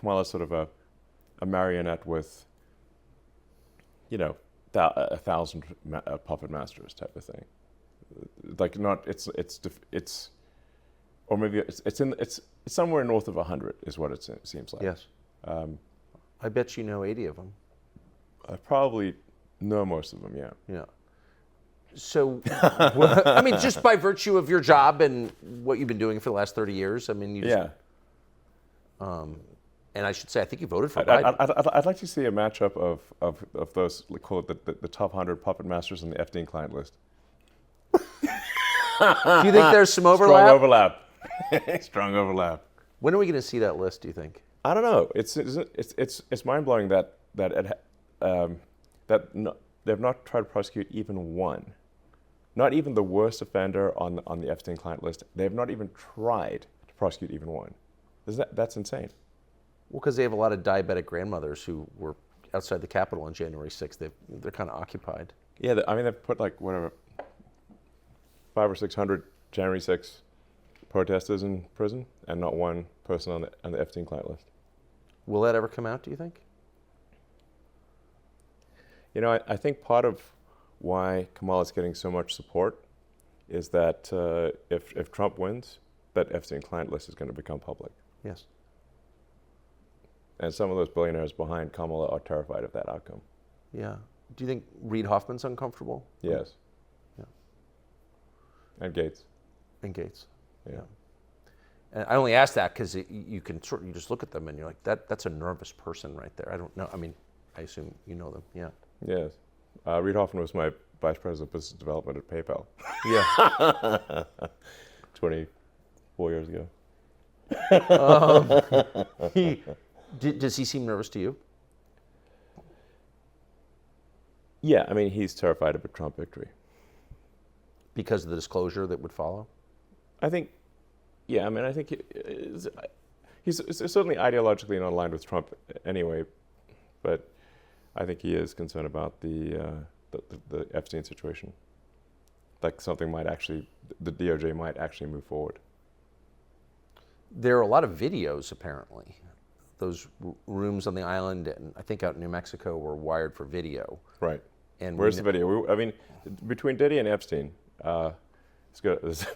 Kamala's sort of a marionette with, 1,000 puppet masters type of thing. Like not, it's or maybe it's somewhere north of 100 is what it seems like. Yes. I bet you know 80 of them. I probably know most of them. Yeah. Yeah. So, I mean, just by virtue of your job and what you've been doing for the last 30 years, I mean, you just, Yeah. And I should say, I think you voted for Biden. I'd like to see a matchup of those, call it the top 100 puppet masters on the Epstein client list. Do you think there's some overlap? Strong overlap. Strong overlap. When are we going to see that list, do you think? I don't know. It's mind blowing that they've not tried to prosecute even one, not even the worst offender on the Epstein client list. They have not even tried to prosecute even one. That's insane. Well, because they have a lot of diabetic grandmothers who were outside the Capitol on January 6th. They're kind of occupied. Yeah, I mean, they've put like, whatever, 500 or 600 January 6th protesters in prison, and not one person on the Epstein client list. Will that ever come out, do you think? I think part of why Kamala's getting so much support is that if Trump wins, that Epstein client list is going to become public. Yes. And some of those billionaires behind Kamala are terrified of that outcome. Yeah. Do you think Reid Hoffman's uncomfortable? Yes. Yeah. And Gates. And Gates. Yeah. And I only ask that because you just look at them and you're like, that's a nervous person right there. I don't know. I mean, I assume you know them. Yeah. Yes. Reid Hoffman was my vice president of business development at PayPal. Yeah. 24 years ago. Does he seem nervous to you? Yeah, I mean, he's terrified of a Trump victory. Because of the disclosure that would follow? I think he's certainly ideologically not aligned with Trump anyway, but I think he is concerned about the Epstein situation. Like the DOJ might actually move forward. There are a lot of videos, apparently. Those rooms on the island, and I think out in New Mexico, were wired for video. Right. And where's the video? I mean, between Diddy and Epstein, there's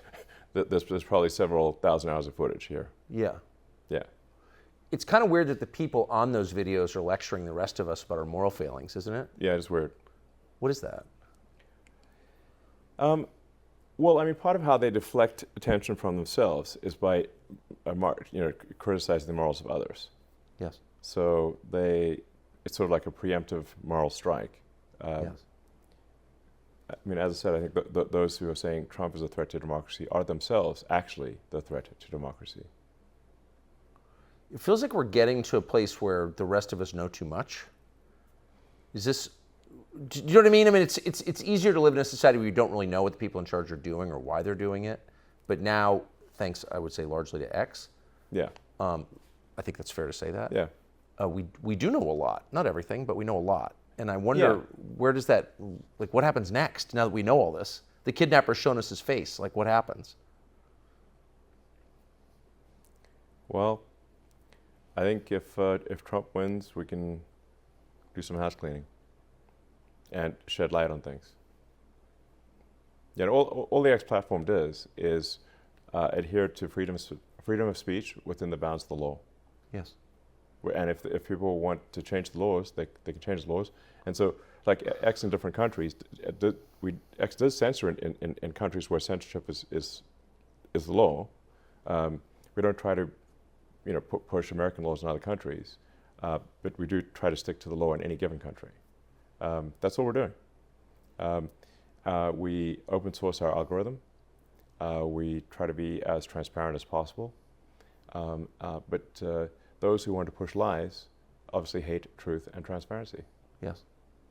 probably several thousand hours of footage here. Yeah. Yeah. It's kind of weird that the people on those videos are lecturing the rest of us about our moral failings, isn't it? Yeah, it's weird. What is that? Well, I mean, part of how they deflect attention from themselves is by criticizing the morals of others. Yes. So it's sort of like a preemptive moral strike. Yes. I mean, as I said, I think those who are saying Trump is a threat to democracy are themselves actually the threat to democracy. It feels like we're getting to a place where the rest of us know too much. Is this? Do you know what I mean? I mean, it's easier to live in a society where you don't really know what the people in charge are doing or why they're doing it. But now, thanks, I would say, largely to X. Yeah. I think that's fair to say that. Yeah. We do know a lot. Not everything, but we know a lot. And I wonder, where does that, like, what happens next now that we know all this? The kidnapper's shown us his face. Like, what happens? Well, I think if Trump wins, we can do some house cleaning and shed light on things. Yeah, all the X platform does is adhere to freedom of speech within the bounds of the law. Yes. And if people want to change the laws, they can change the laws. And so, like X in different countries, X does censor in countries where censorship is the law. We don't try to, push American laws in other countries, but we do try to stick to the law in any given country. That's what we're doing. We open source our algorithm. We try to be as transparent as possible. But those who want to push lies obviously hate truth and transparency. Yes.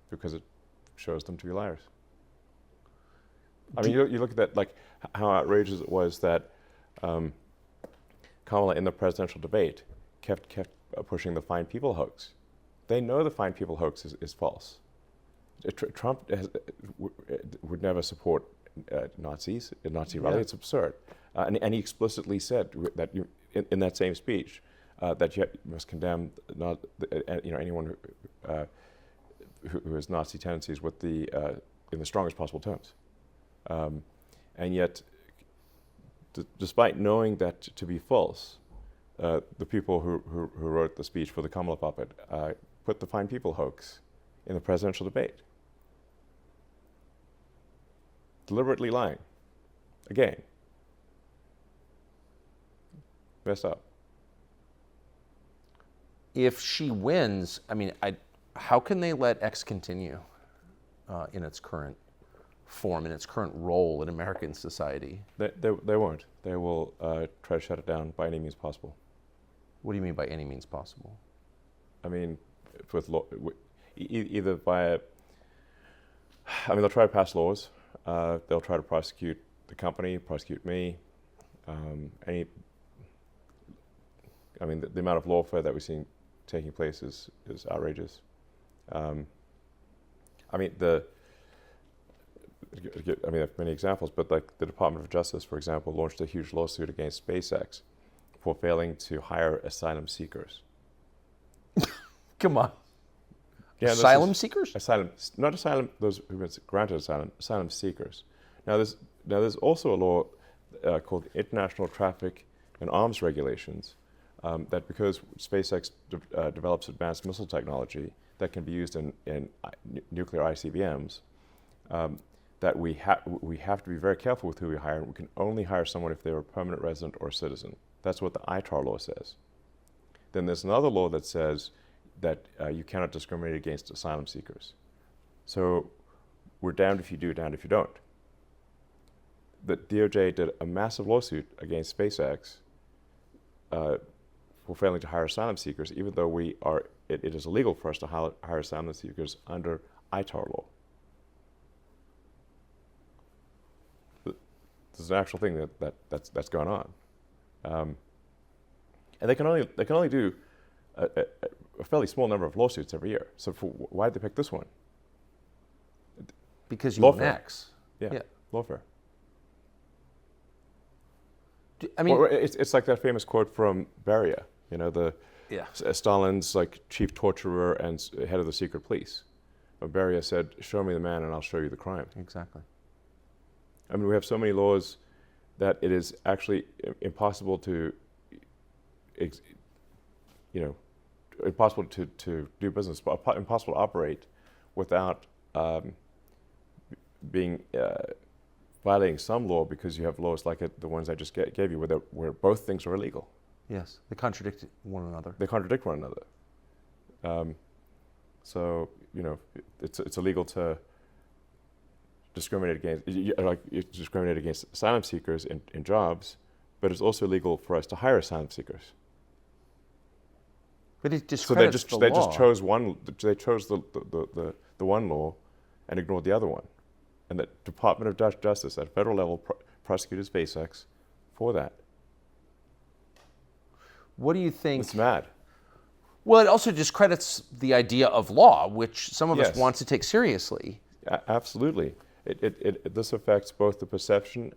Because it shows them to be liars. I mean, you look at that, like how outrageous it was that Kamala in the presidential debate kept pushing the Fine People hoax. They know the Fine People hoax is false. Trump would never support Nazis, a Nazi rally. It's absurd. And he explicitly said that in that same speech, that you must condemn not anyone who has Nazi tendencies with in the strongest possible terms, and yet, despite knowing that to be false, the people who wrote the speech for the Kamala puppet put the Fine People hoax in the presidential debate. Deliberately lying. Again. Messed up. If she wins, I mean, how can they let X continue in its current form, in its current role in American society? They won't. They will try to shut it down by any means possible. What do you mean by any means possible? I mean, with either via. I mean, they'll try to pass laws. They'll try to prosecute the company, prosecute me. The amount of lawfare that we're seeing taking place is outrageous. I have many examples, but like the Department of Justice, for example, launched a huge lawsuit against SpaceX for failing to hire asylum seekers. Come on. Yeah, asylum seekers? Not asylum, those who've been granted asylum seekers. Now there's also a law called International Traffic in Arms Regulations that because SpaceX develops advanced missile technology that can be used in nuclear ICBMs, that we have to be very careful with who we hire. We can only hire someone if they're a permanent resident or citizen. That's what the ITAR law says. Then there's another law that says that you cannot discriminate against asylum seekers. So we're damned if you do, damned if you don't. The DOJ did a massive lawsuit against SpaceX for failing to hire asylum seekers, even though it is illegal for us to hire asylum seekers under ITAR law. This is an actual thing that's going on, and they can only do a fairly small number of lawsuits every year. So why did they pick this one? Because you own X. Yeah, lawfare. I mean, it's like that famous quote from Beria. Stalin's like chief torturer and head of the secret police. Beria said, "Show me the man, and I'll show you the crime." Exactly. I mean, we have so many laws that it is actually impossible to, impossible to do business, impossible to operate without being violating some law, because you have laws like the ones I just gave you, where both things are illegal. Yes, they contradict one another. So it's illegal to discriminate against asylum seekers in jobs, but it's also illegal for us to hire asylum seekers. But it discredits the law. They just chose one. They chose the one law and ignored the other one. And the Department of Justice at federal level prosecuted SpaceX for that. What do you think? It's mad. Well, it also discredits the idea of law, which some of us want to take seriously. Absolutely. This affects both the perception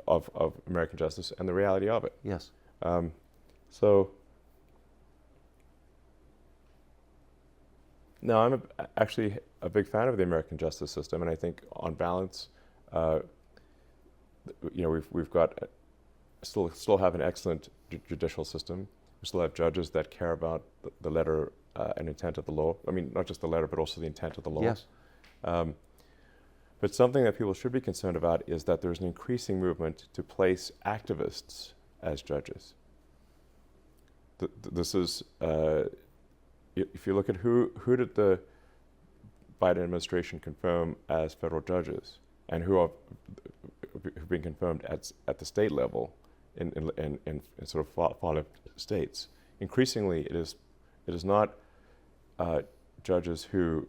of American justice and the reality of it. Yes. No, I'm actually a big fan of the American justice system, and I think, on balance, we've got still have an excellent judicial system. We still have judges that care about the letter and intent of the law. I mean, not just the letter, but also the intent of the law. Yes. But something that people should be concerned about is that there's an increasing movement to place activists as judges. This is. If you look at who did the Biden administration confirm as federal judges, and who've been confirmed at the state level in sort of far-left states, increasingly it is not judges who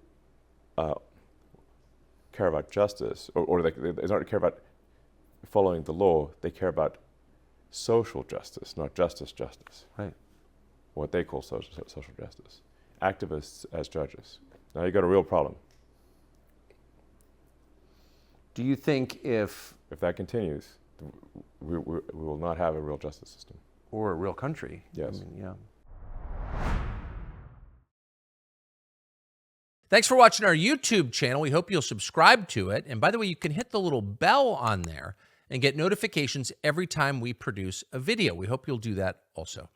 care about justice, or they don't care about following the law. They care about social justice, not justice. Right. What they call social justice. Activists as judges. Now you've got a real problem. Do you think if that continues, we will not have a real justice system. Or a real country? Yes. I mean, yeah. Thanks for watching our YouTube channel. We hope you'll subscribe to it. And by the way, you can hit the little bell on there and get notifications every time we produce a video. We hope you'll do that also.